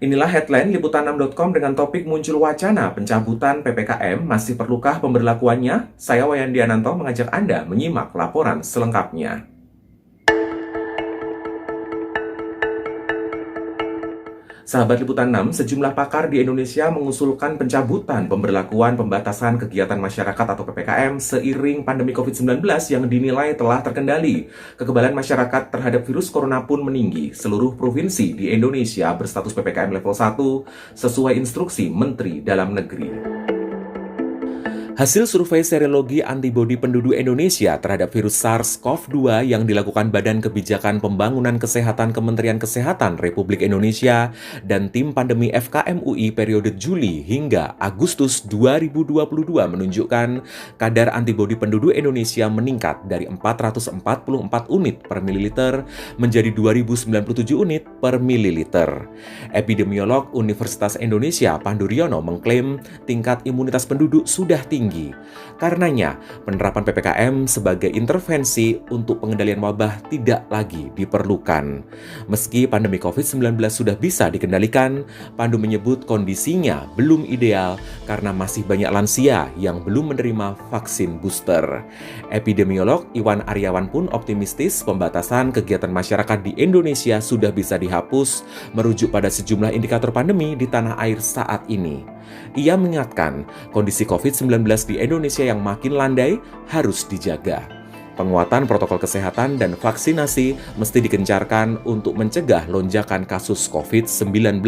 Inilah headline Liputan6.com dengan topik muncul wacana pencabutan PPKM, masih perlukah pemberlakuannya? Saya Wayan Diananto mengajak Anda menyimak laporan selengkapnya. Sahabat Liputan 6, sejumlah pakar di Indonesia mengusulkan pencabutan pemberlakuan pembatasan kegiatan masyarakat atau PPKM seiring pandemi COVID-19 yang dinilai telah terkendali. Kekebalan masyarakat terhadap virus corona pun meninggi. Seluruh provinsi di Indonesia berstatus PPKM level 1 sesuai instruksi Menteri Dalam Negeri. Hasil survei serologi antibodi penduduk Indonesia terhadap virus SARS-CoV-2 yang dilakukan Badan Kebijakan Pembangunan Kesehatan Kementerian Kesehatan Republik Indonesia dan tim pandemi FKMUI periode Juli hingga Agustus 2022 menunjukkan kadar antibodi penduduk Indonesia meningkat dari 444 unit per mililiter menjadi 2097 unit per mililiter. Epidemiolog Universitas Indonesia Pandu Riono mengklaim tingkat imunitas penduduk sudah tinggi. Karenanya, penerapan PPKM sebagai intervensi untuk pengendalian wabah tidak lagi diperlukan. Meski pandemi COVID-19 sudah bisa dikendalikan, Pandu menyebut kondisinya belum ideal karena masih banyak lansia yang belum menerima vaksin booster. Epidemiolog Iwan Aryawan pun optimistis pembatasan kegiatan masyarakat di Indonesia sudah bisa dihapus merujuk pada sejumlah indikator pandemi di tanah air saat ini. Ia mengingatkan kondisi COVID-19 di Indonesia yang makin landai harus dijaga. Penguatan protokol kesehatan dan vaksinasi mesti digencarkan untuk mencegah lonjakan kasus COVID-19.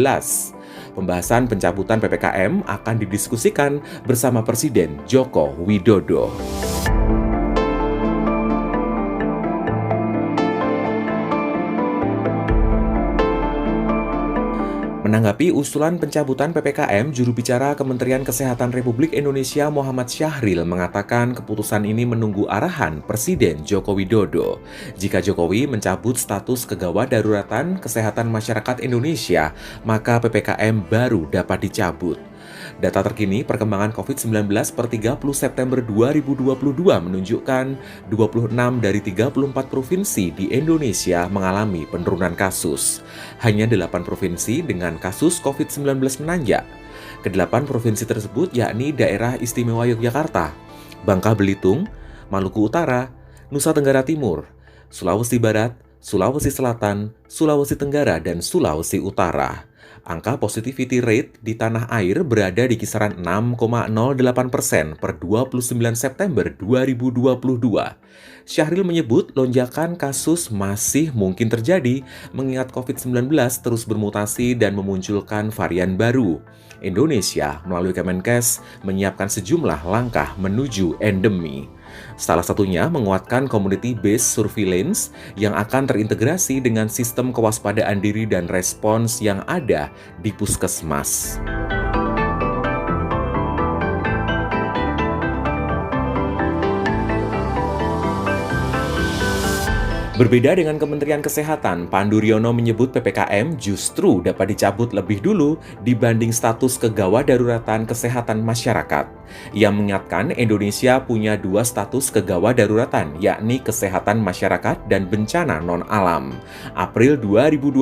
Pembahasan pencabutan PPKM akan didiskusikan bersama Presiden Joko Widodo. Menanggapi usulan pencabutan PPKM, juru bicara Kementerian Kesehatan Republik Indonesia Muhammad Syahril mengatakan keputusan ini menunggu arahan Presiden Joko Widodo. Jika Jokowi mencabut status kegawat daruratan kesehatan masyarakat Indonesia, maka PPKM baru dapat dicabut. Data terkini perkembangan COVID-19 per 30 September 2022 menunjukkan 26 dari 34 provinsi di Indonesia mengalami penurunan kasus. Hanya 8 provinsi dengan kasus COVID-19 menanjak. Kedelapan provinsi tersebut yakni Daerah Istimewa Yogyakarta, Bangka Belitung, Maluku Utara, Nusa Tenggara Timur, Sulawesi Barat, Sulawesi Selatan, Sulawesi Tenggara, dan Sulawesi Utara. Angka positivity rate di tanah air berada di kisaran 6,08% per 29 September 2022. Syahril menyebut lonjakan kasus masih mungkin terjadi mengingat COVID-19 terus bermutasi dan memunculkan varian baru. Indonesia melalui Kemenkes menyiapkan sejumlah langkah menuju endemi. Salah satunya menguatkan community-based surveillance yang akan terintegrasi dengan sistem kewaspadaan diri dan respons yang ada di puskesmas. Berbeda dengan Kementerian Kesehatan, Pandu Riono menyebut PPKM justru dapat dicabut lebih dulu dibanding status kegawat daruratan kesehatan masyarakat. Ia mengingatkan Indonesia punya 2 status kegawat daruratan, yakni kesehatan masyarakat dan bencana non-alam. April 2020,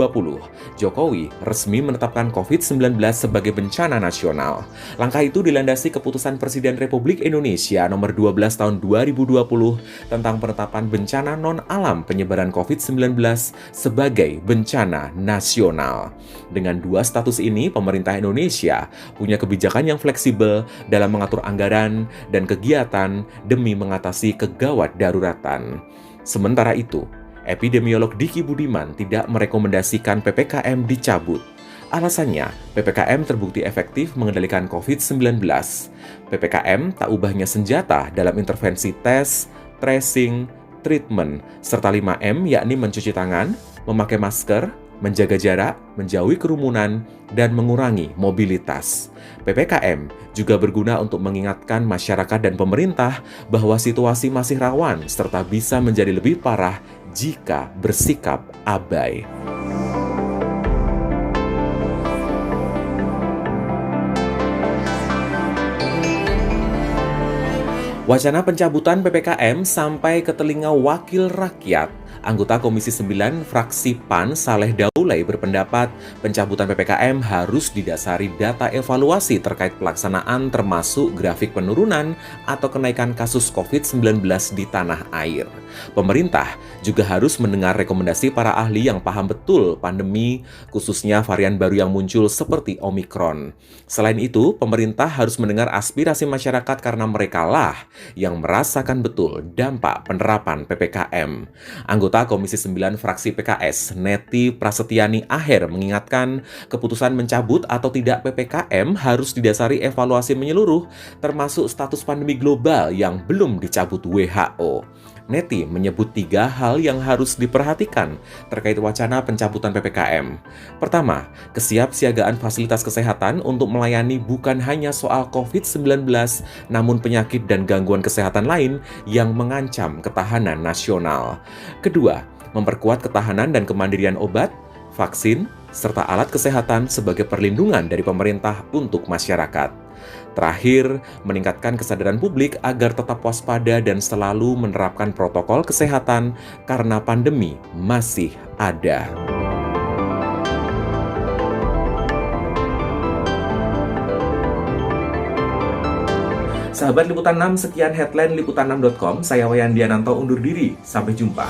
Jokowi resmi menetapkan COVID-19 sebagai bencana nasional. Langkah itu dilandasi keputusan Presiden Republik Indonesia nomor 12 tahun 2020 tentang penetapan bencana non-alam penyebaran COVID-19 sebagai bencana nasional. Dengan 2 status ini, pemerintah Indonesia punya kebijakan yang fleksibel dalam mengatur anggaran dan kegiatan demi mengatasi kegawat daruratan. Sementara itu, epidemiolog Diki Budiman tidak merekomendasikan PPKM dicabut. Alasannya, PPKM terbukti efektif mengendalikan COVID-19. PPKM tak ubahnya senjata dalam intervensi tes, tracing, treatment, serta 5M yakni mencuci tangan, memakai masker, menjaga jarak, menjauhi kerumunan, dan mengurangi mobilitas. PPKM juga berguna untuk mengingatkan masyarakat dan pemerintah bahwa situasi masih rawan serta bisa menjadi lebih parah jika bersikap abai. Wacana pencabutan PPKM sampai ke telinga wakil rakyat. Anggota Komisi 9 fraksi PAN Saleh Daulay berpendapat pencabutan PPKM harus didasari data evaluasi terkait pelaksanaan termasuk grafik penurunan atau kenaikan kasus COVID-19 di tanah air. Pemerintah juga harus mendengar rekomendasi para ahli yang paham betul pandemi, khususnya varian baru yang muncul seperti Omikron. Selain itu, pemerintah harus mendengar aspirasi masyarakat karena merekalah yang merasakan betul dampak penerapan PPKM. Anggota Komisi 9 fraksi PKS, Neti Prasetyani Aher mengingatkan keputusan mencabut atau tidak PPKM harus didasari evaluasi menyeluruh, termasuk status pandemi global yang belum dicabut WHO. Neti menyebut 3 hal yang harus diperhatikan terkait wacana pencabutan PPKM. Pertama, kesiapsiagaan fasilitas kesehatan untuk melayani bukan hanya soal COVID-19, namun penyakit dan gangguan kesehatan lain yang mengancam ketahanan nasional. Kedua, memperkuat ketahanan dan kemandirian obat, vaksin, serta alat kesehatan sebagai perlindungan dari pemerintah untuk masyarakat. Terakhir, meningkatkan kesadaran publik agar tetap waspada dan selalu menerapkan protokol kesehatan karena pandemi masih ada. Sahabat Liputan 6, sekian headline liputan6.com. Saya Wayan Diananto undur diri. Sampai jumpa.